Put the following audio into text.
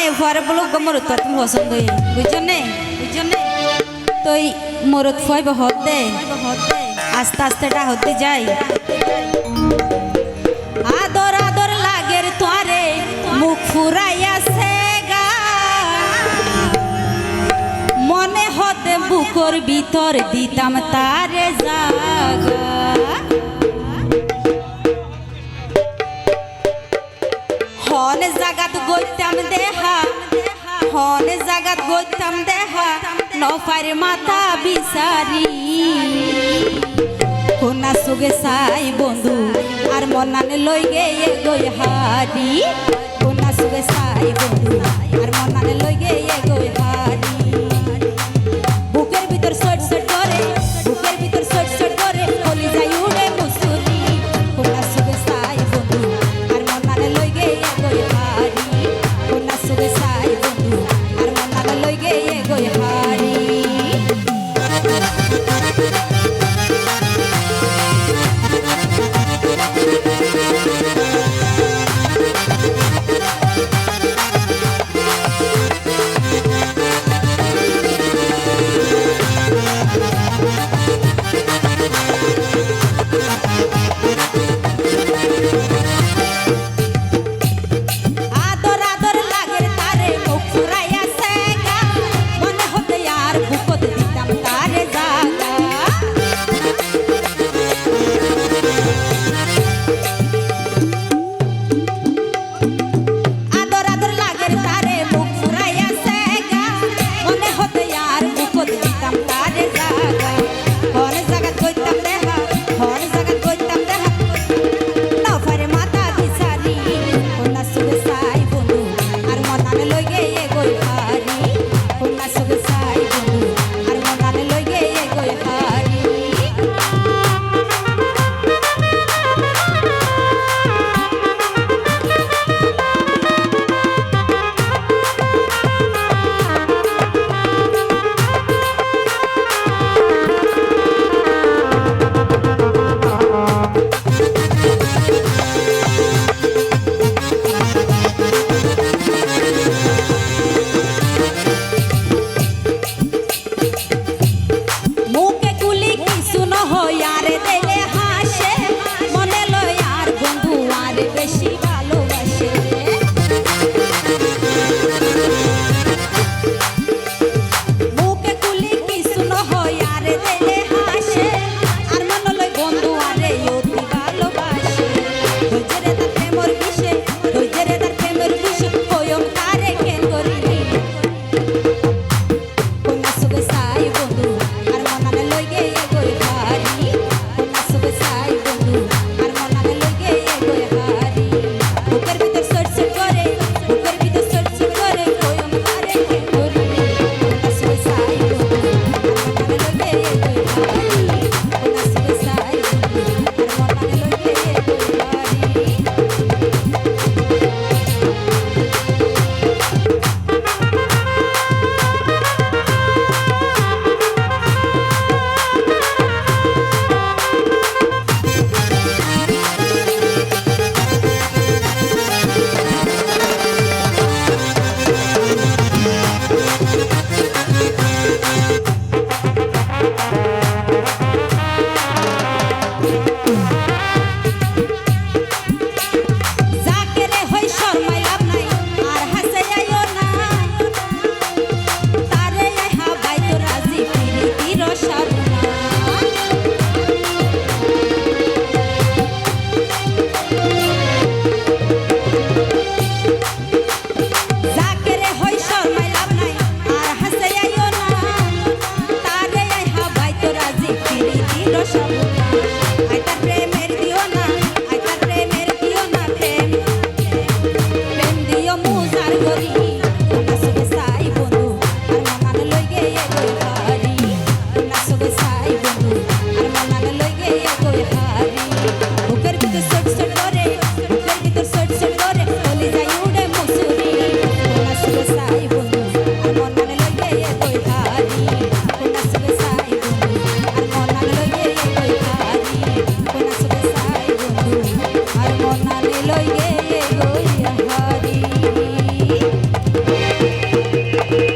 এ ফুয়ারে বলো মরত তুমি পছন্দ বুঝছনে তো মরত ফুয়াই হত দে আস্তে আস্তে ডা হতে যাই আদর আদর লাগের তোরে মুখ ফুরাইয়াছে গা মনে হতে বুকর ভিতর দিতাম তারে জাগা হন জাগাত গইতাম দেহা হন জাগাত গইতাম দেহা নফার মাথা বিচারি কোনা সুগে সাই বন্ধু আর মনানে লই গে গই হারি কোনা সুগে সাই বন্ধু